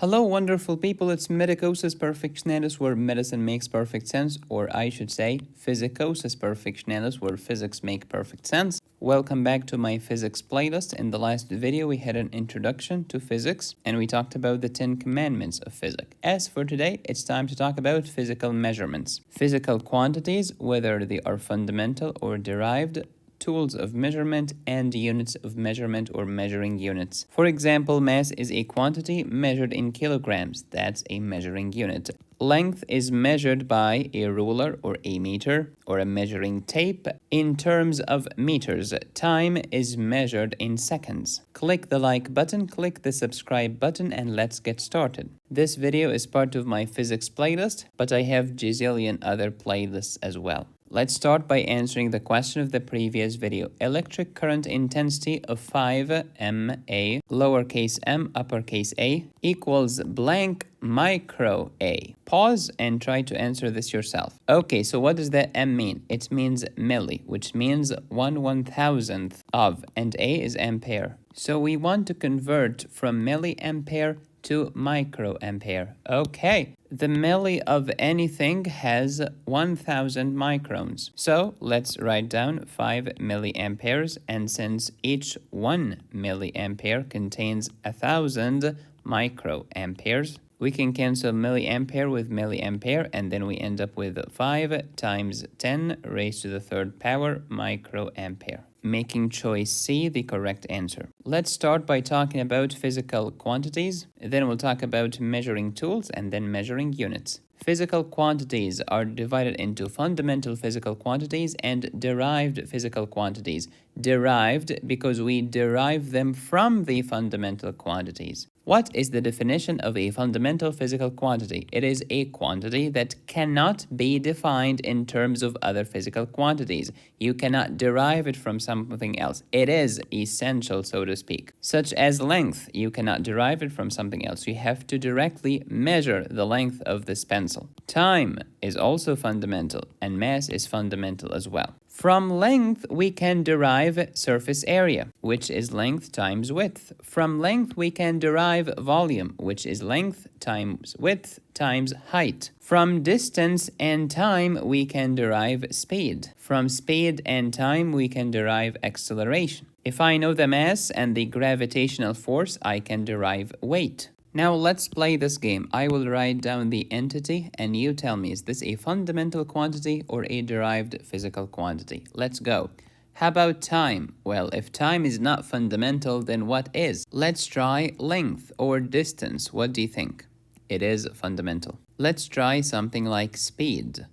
Hello, wonderful people. It's Medicosis Perfectionalis, where medicine makes perfect sense, or I should say, Physicosis Perfectionalis, where physics make perfect sense. Welcome back to my physics playlist. In the last video, we had an introduction to physics, and we talked about the 10 commandments of physics. As for today, it's time to talk about physical measurements. Physical quantities, whether they are fundamental or derived, tools of measurement, and units of measurement or measuring units. For example, mass is a quantity measured in kilograms. That's a measuring unit. Length is measured by a ruler or a meter or a measuring tape in terms of meters. Time is measured in seconds. Click the like button, click the subscribe button, and let's get started. This video is part of my physics playlist, but I have gazillion other playlists as well. Let's start by answering the question of the previous video. Electric current intensity of 5 MA, lowercase m, uppercase A, equals blank micro A. Pause and try to answer this yourself. Okay, so what does that M mean? It means milli, which means 1/1000th of, and A is ampere. So we want to convert from milliampere to microampere. Okay, the milli of anything has 1000 microns. So let's write down 5 milliamperes, and since each 1 milliampere contains 1000 microamperes, we can cancel milliampere with milliampere, and then we end up with 5 times 10 raised to the third power microampere, making choice C the correct answer. Let's start by talking about physical quantities, then we'll talk about measuring tools, and then measuring units. Physical quantities are divided into fundamental physical quantities and derived physical quantities. Derived because we derive them from the fundamental quantities. What is the definition of a fundamental physical quantity? It is a quantity that cannot be defined in terms of other physical quantities. You cannot derive it from something else. It is essential, so to speak. Such as length. You cannot derive it from something else. You have to directly measure the length of this pencil. Time is also fundamental, and mass is fundamental as well. From length, we can derive surface area, which is length times width. From length, we can derive volume, which is length times width times height. From distance and time, we can derive speed. From speed and time, we can derive acceleration. If I know the mass and the gravitational force, I can derive weight. Now let's play this game. I will write down the entity and you tell me, is this a fundamental quantity or a derived physical quantity? Let's go. How about time? Well, if time is not fundamental, then what is? Let's try length or distance. What do you think? It is fundamental. Let's try something like speed.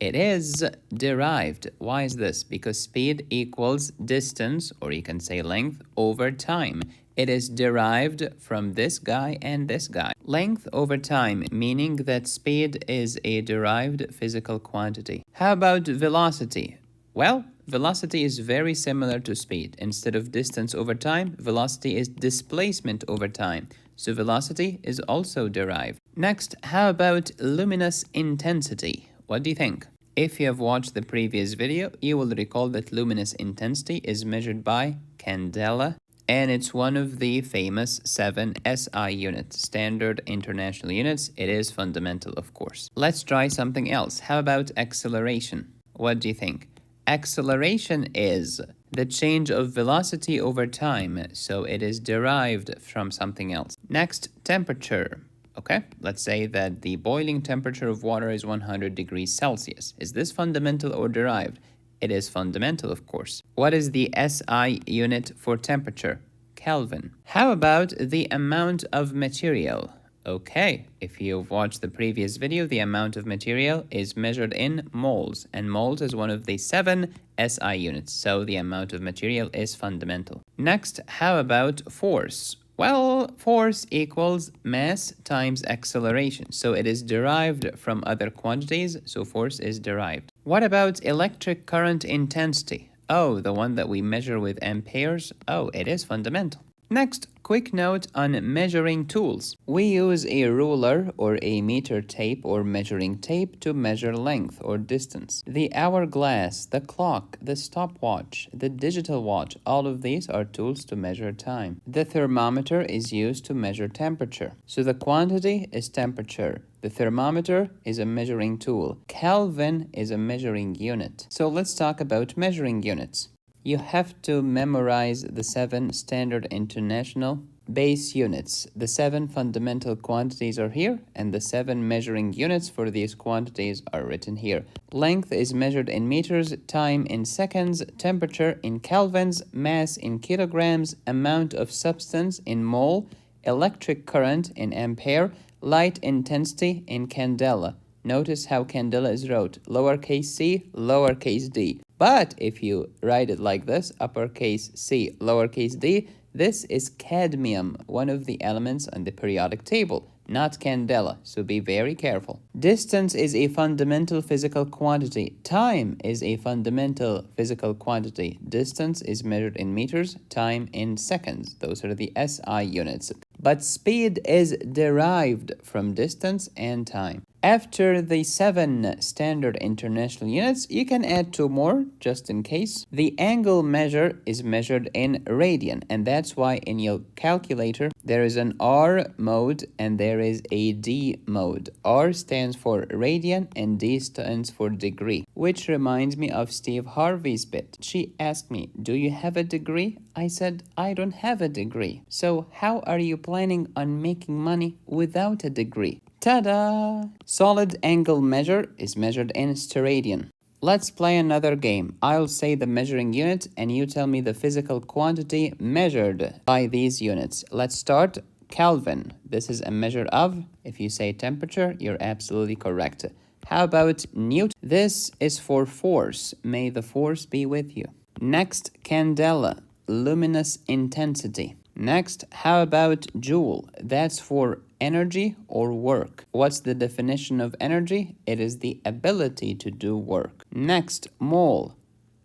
It is derived. Why is this? Because speed equals distance, or you can say length, over time. It is derived from this guy and this guy. Length over time, meaning that speed is a derived physical quantity. How about velocity? Well, velocity is very similar to speed. Instead of distance over time, velocity is displacement over time. So velocity is also derived. Next, how about luminous intensity? What do you think? If you have watched the previous video, you will recall that luminous intensity is measured by candela, and it's one of the famous 7 SI units, standard international units. It is fundamental, of course. Let's try something else. How about acceleration? What do you think? Acceleration is the change of velocity over time, so it is derived from something else. Next, temperature. Okay, let's say that the boiling temperature of water is 100 degrees Celsius. Is this fundamental or derived? It is fundamental, of course. What is the SI unit for temperature? Kelvin. How about the amount of material? Okay, if you've watched the previous video, the amount of material is measured in moles, and moles is one of the 7 SI units, so the amount of material is fundamental. Next, how about force? Well, force equals mass times acceleration, so it is derived from other quantities, so force is derived. What about electric current intensity? Oh, the one that we measure with amperes? Oh, it is fundamental. Next, quick note on measuring tools. We use a ruler or a meter tape or measuring tape to measure length or distance. The hourglass, the clock, the stopwatch, the digital watch, all of these are tools to measure time. The thermometer is used to measure temperature. So the quantity is temperature. The thermometer is a measuring tool. Kelvin is a measuring unit. So let's talk about measuring units. You have to memorize the 7 standard international base units. The 7 fundamental quantities are here, and the 7 measuring units for these quantities are written here. Length is measured in meters, time in seconds, temperature in kelvins, mass in kilograms, amount of substance in mole, electric current in ampere, light intensity in candela. Notice how candela is wrote, lowercase c, lowercase d. But if you write it like this, uppercase c, lowercase d, this is cadmium, one of the elements on the periodic table, not candela, so be very careful. Distance is a fundamental physical quantity. Time is a fundamental physical quantity. Distance is measured in meters, time in seconds. Those are the SI units. But speed is derived from distance and time. After the 7 standard international units, you can add 2 more just in case. The angle measure is measured in radian, and that's why in your calculator there is an R mode and there is a D mode. R stands for radian and D stands for degree, which reminds me of Steve Harvey's bit. She asked me, "Do you have a degree?" I said, "I don't have a degree." So how are you planning on making money without a degree? Ta-da! Solid angle measure is measured in steradian. Let's play another game. I'll say the measuring unit and you tell me the physical quantity measured by these units. Let's start. Kelvin. This is a measure of, if you say temperature, you're absolutely correct. How about Newton? This is for force. May the force be with you. Next, candela. Luminous intensity. Next, how about joule? That's for energy or work. What's the definition of energy? It is the ability to do work. Next, mole,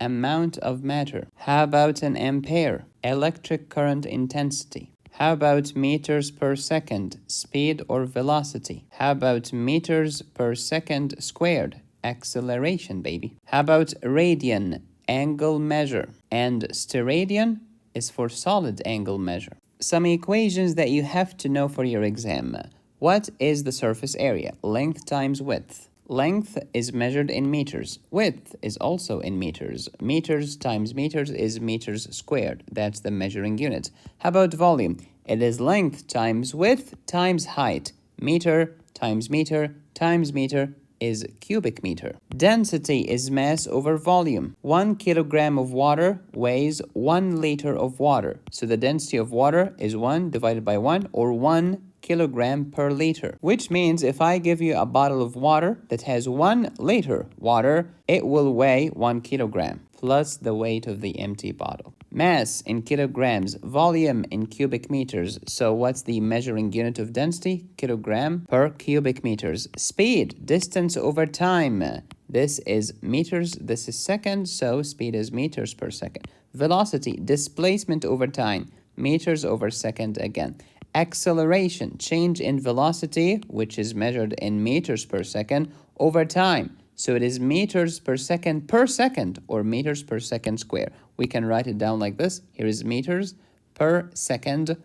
amount of matter. How about an ampere? Electric current intensity. How about meters per second? Speed or velocity? How about meters per second squared? Acceleration, baby. How about radian? Angle measure. And steradian is for solid angle measure. Some equations that you have to know for your exam. What is the surface area? Length times width. Length is measured in meters. Width is also in meters. Meters times meters is meters squared. That's the measuring unit. How about volume? It is length times width times height. Meter times meter times meter is cubic meter. Density is mass over volume. 1 kilogram of water weighs 1 liter of water. So the density of water is 1 divided by 1 or 1 kilogram per liter. Which means if I give you a bottle of water that has 1 liter water, it will weigh 1 kilogram plus the weight of the empty bottle. Mass in kilograms, volume in cubic meters. So what's the measuring unit of density? Kilogram per cubic meters. Speed, distance over time. This is meters, this is seconds, so speed is meters per second. Velocity, displacement over time, meters over second again. Acceleration, change in velocity, which is measured in meters per second over time. So it is meters per second or meters per second square. We can write it down like this. Here is meters per second,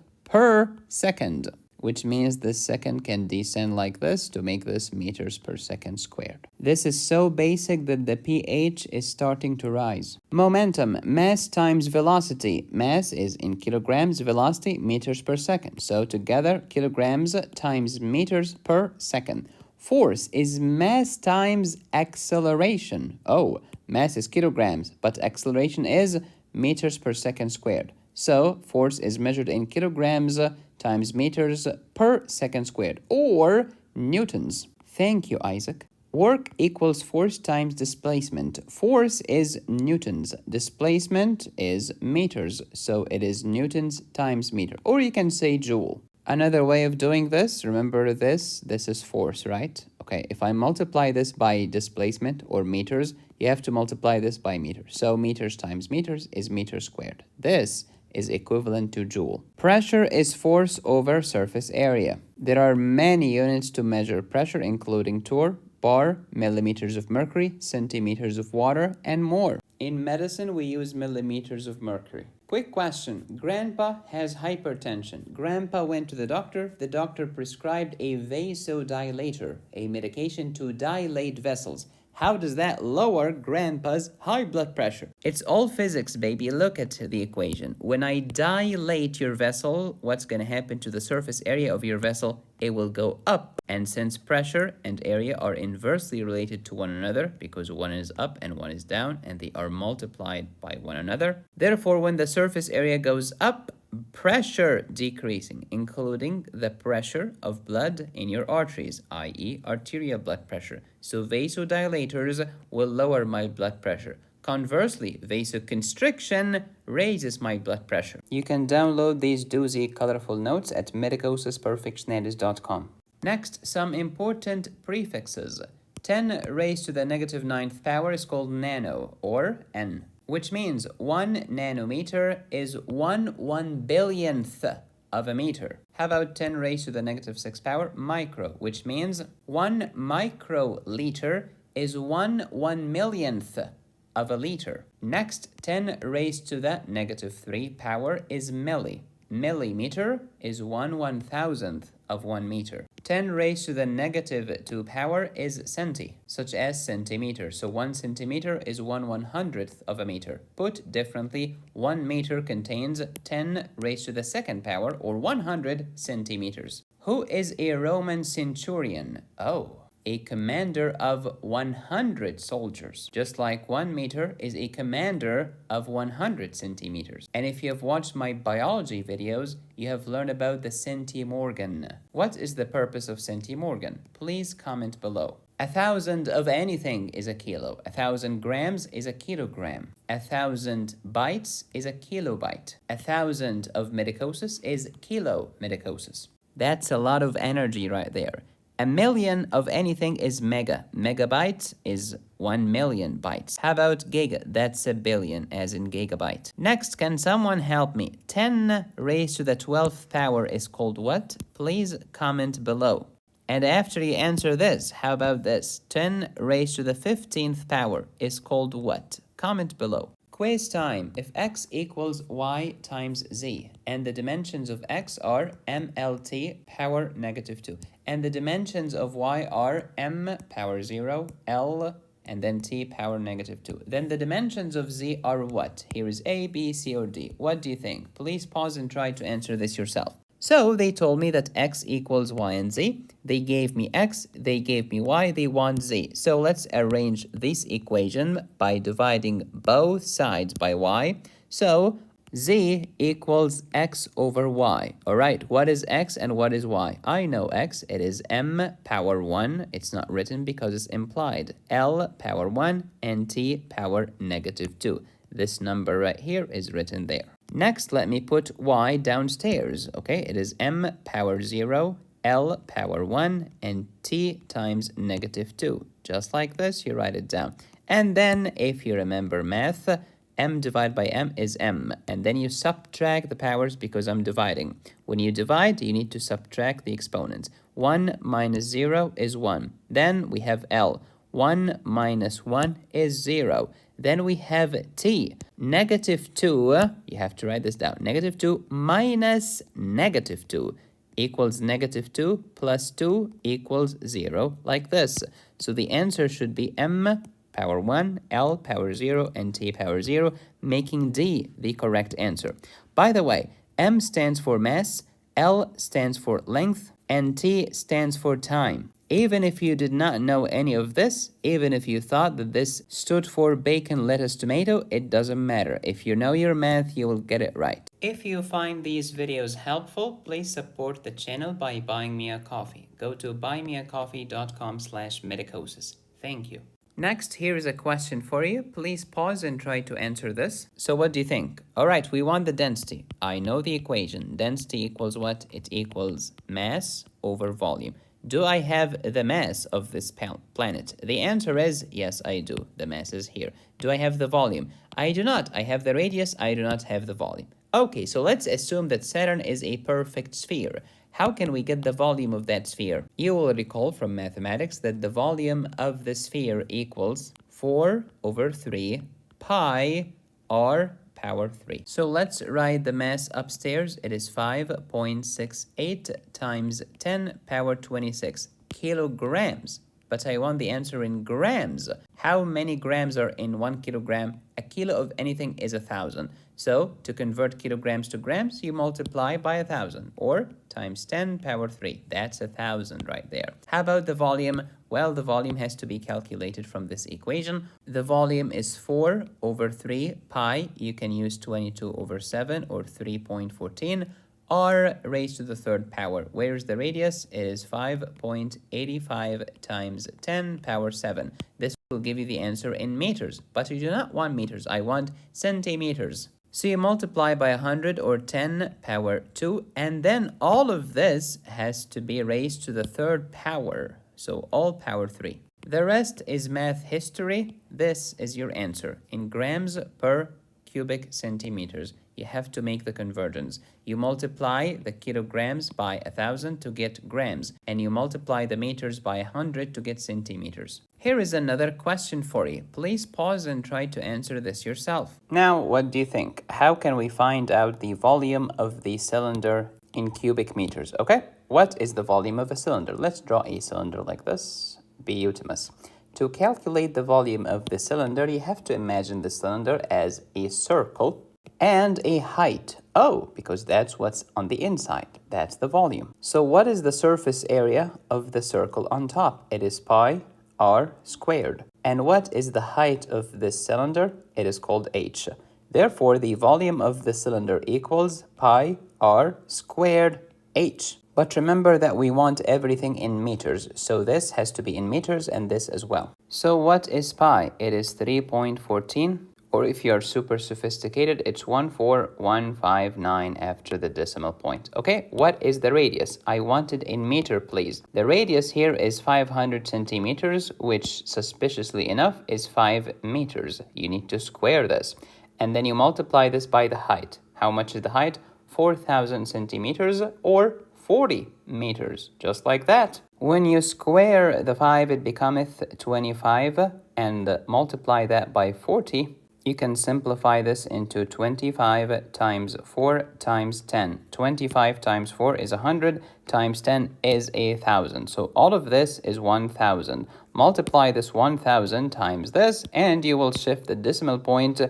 which means this second can descend like this to make this meters per second squared. This is so basic that the pH is starting to rise. Momentum, mass times velocity. Mass is in kilograms, velocity, meters per second. So together, kilograms times meters per second. Force is mass times acceleration. Oh, mass is kilograms, but acceleration is meters per second squared. So force is measured in kilograms times meters per second squared, or newtons. Thank you, Isaac. Work equals force times displacement. Force is newtons. Displacement is meters. So it is newtons times meter. Or you can say joule. Another way of doing this, remember this is force, right? Okay, if I multiply this by displacement or meters, you have to multiply this by meters. So meters times meters is meters squared. This is equivalent to joule. Pressure is force over surface area. There are many units to measure pressure, including torr, bar, millimeters of mercury, centimeters of water, and more. In medicine, we use millimeters of mercury. Quick question. Grandpa has hypertension. Grandpa went to the doctor prescribed a vasodilator, a medication to dilate vessels. How does that lower Grandpa's high blood pressure? It's all physics, baby. Look at the equation. When I dilate your vessel, what's going to happen to the surface area of your vessel? It will go up. And since pressure and area are inversely related to one another, because one is up and one is down, and they are multiplied by one another, therefore, when the surface area goes up, pressure decreasing, including the pressure of blood in your arteries, i.e. arterial blood pressure. So vasodilators will lower my blood pressure. Conversely, vasoconstriction raises my blood pressure. You can download these doozy colorful notes at medicosisperfectionalis.com. Next, some important prefixes. 10 raised to the negative 9th power is called nano, or n, which means 1 nanometer is 1/1,000,000th of a meter. How about 10 raised to the negative 6th power? Micro, which means 1 microliter is 1/1,000,000th of a liter. Next, 10 raised to the negative 3 power is milli. Millimeter is 1/1000th of 1 meter. 10 raised to the negative 2 power is centi, such as centimeter. So 1 centimeter is 1/100th of a meter. Put differently, 1 meter contains 10 raised to the 2nd power, or 100 centimeters. Who is a Roman centurion? Oh, a commander of 100 soldiers. Just like 1 meter is a commander of 100 centimeters. And if you have watched my biology videos, you have learned about the centimorgan. What is the purpose of centimorgan? Please comment below. 1,000 of anything is a kilo. 1,000 grams is a kilogram. 1,000 bytes is a kilobyte. 1,000 of medicosis is kilo medicosis. That's a lot of energy right there. 1,000,000 of anything is mega. Megabyte is 1,000,000 bytes. How about giga? That's a billion, as in gigabyte. Next, can someone help me? 10 raised to the 12th power is called what? Please comment below. And after you answer this, how about this? 10 raised to the 15th power is called what? Comment below. Quiz time. If x equals y times z, and the dimensions of x are mlt power negative 2, and the dimensions of y are m power 0, l, and then t power negative 2, then the dimensions of z are what? Here is a, b, c, or d. What do you think? Please pause and try to answer this yourself. So they told me that x equals y and z. They gave me x, they gave me y, they want z. So let's arrange this equation by dividing both sides by y. So z equals x over y. All right, what is x and what is y? I know x, it is m power 1. It's not written because it's implied. L power 1 and t power negative 2. This number right here is written there. Next, let me put y downstairs, okay? It is m power 0, l power 1, and t times negative 2. Just like this, you write it down. And then, if you remember math, m divided by m is m. And then you subtract the powers because I'm dividing. When you divide, you need to subtract the exponents. 1 minus 0 is 1. Then we have l. 1 minus 1 is 0. Then we have t. Negative 2, you have to write this down. Negative 2 minus negative 2 equals negative 2 plus 2 equals 0, like this. So the answer should be m power 1, l power 0, and t power 0, making d the correct answer. By the way, m stands for mass, l stands for length, and t stands for time. Even if you did not know any of this, even if you thought that this stood for bacon, lettuce, tomato, it doesn't matter. If you know your math, you will get it right. If you find these videos helpful, please support the channel by buying me a coffee. Go to buymeacoffee.com/medicosis. Thank you. Next, here is a question for you. Please pause and try to answer this. So what do you think? All right, we want the density. I know the equation. Density equals what? It equals mass over volume. Do I have the mass of this planet? The answer is yes, I do. The mass is here. Do I have the volume? I do not. I have the radius. I do not have the volume. Okay, so let's assume that Saturn is a perfect sphere. How can we get the volume of that sphere? You will recall from mathematics that the volume of the sphere equals 4 over 3 pi r power 3. So let's write the mass upstairs. It is 5.68 times 10 power 26 kilograms. But I want the answer in grams. How many grams are in 1 kilogram? A kilo of anything is 1,000. So to convert kilograms to grams, you multiply by 1,000 or times 10 power 3. That's 1,000 right there. How about the volume? Well, the volume has to be calculated from this equation. The volume is 4 over 3 pi. You can use 22 over 7 or 3.14. r raised to the third power. Where is the radius? It is 5.85 times 10 power 7. This will give you the answer in meters, but you do not want meters. I want centimeters. So you multiply by 100 or 10 power 2, and then all of this has to be raised to the third power. So all power 3. The rest is math history. This is your answer in grams per cubic centimeters. You have to make the conversions. You multiply the kilograms by 1,000 to get grams, and you multiply the meters by 100 to get centimeters. Here is another question for you. Please pause and try to answer this yourself. Now, what do you think? How can we find out the volume of the cylinder in cubic meters? Okay, what is the volume of a cylinder? Let's draw a cylinder like this. Beautimous. To calculate the volume of the cylinder, you have to imagine the cylinder as a circle and a height. Oh, because that's what's on the inside. That's the volume. So what is the surface area of the circle on top? It is pi r squared. And what is the height of this cylinder? It is called h. Therefore, the volume of the cylinder equals pi r squared h. But remember that we want everything in meters, so this has to be in meters and this as well. So what is pi? It is 3.14, or if you are super sophisticated, it's 14159 after the decimal point. Okay, what is the radius? I want it in meter, please. The radius here is 500 centimeters, which suspiciously enough is 5 meters. You need to square this. And then you multiply this by the height. How much is the height? 4,000 centimeters or 40 meters, just like that. When you square the 5, it becometh 25, and multiply that by 40. You can simplify this into 25 times 4 times 10. 25 times 4 is 100, times 10 is 1,000. So all of this is 1,000. Multiply this 1,000 times this, and you will shift the decimal point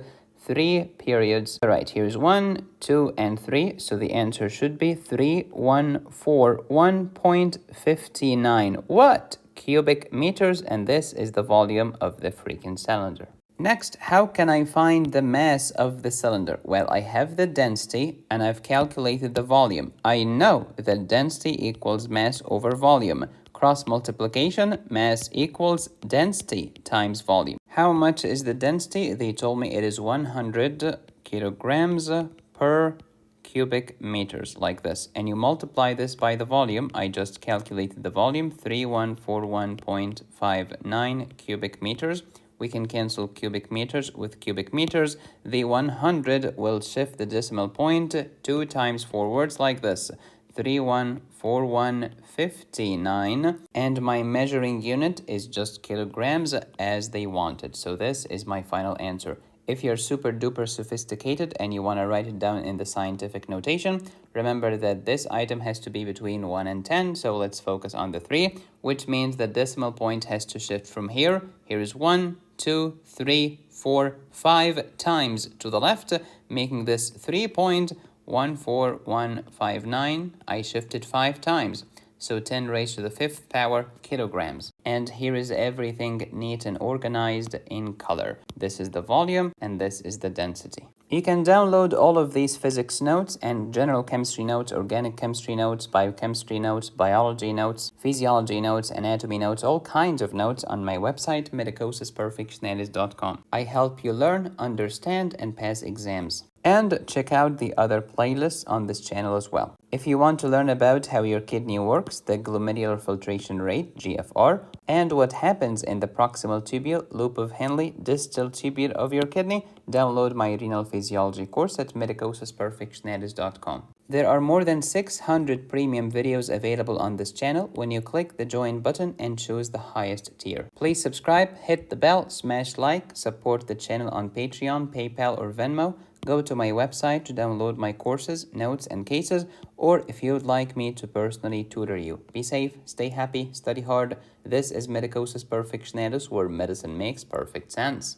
3 periods. All right, here's 1, 2, and 3. So the answer should be 3141.59. What? Cubic meters, and this is the volume of the freaking cylinder. Next, how can I find the mass of the cylinder? Well, I have the density and I've calculated the volume. I know that density equals mass over volume. Cross multiplication, mass equals density times volume. How much is the density? They told me it is 100 kilograms per cubic meters, like this. And you multiply this by the volume. I just calculated the volume, 3141.59 cubic meters. We can cancel cubic meters with cubic meters. The 100 will shift the decimal point 2 times forwards like this. 3141.59, and my measuring unit is just kilograms as they wanted. So this is my final answer. If you're super duper sophisticated and you want to write it down in the scientific notation, remember that this item has to be between 1 and 10. So let's focus on the 3, which means the decimal point has to shift from here. Here is 1, 2, 3, 4, 5 times to the left, making this 3.14159. I shifted 5 times. So 10 raised to the 5th power kilograms. And here is everything neat and organized in color. This is the volume and this is the density. You can download all of these physics notes and general chemistry notes, organic chemistry notes, biochemistry notes, biology notes, physiology notes, anatomy notes, all kinds of notes on my website, medicosisperfectionalis.com. I help you learn, understand, and pass exams. And check out the other playlists on this channel as well. If you want to learn about how your kidney works, the glomerular filtration rate, GFR, and what happens in the proximal tubule, loop of Henle, distal tubule of your kidney, download my renal physiology course at medicosisperfectionalis.com. There are more than 600 premium videos available on this channel when you click the join button and choose the highest tier. Please subscribe, hit the bell, smash like, support the channel on Patreon, PayPal, or Venmo. Go to my website to download my courses, notes, and cases, or if you would like me to personally tutor you. Be safe, stay happy, study hard. This is Medicosis Perfectionalis, where medicine makes perfect sense.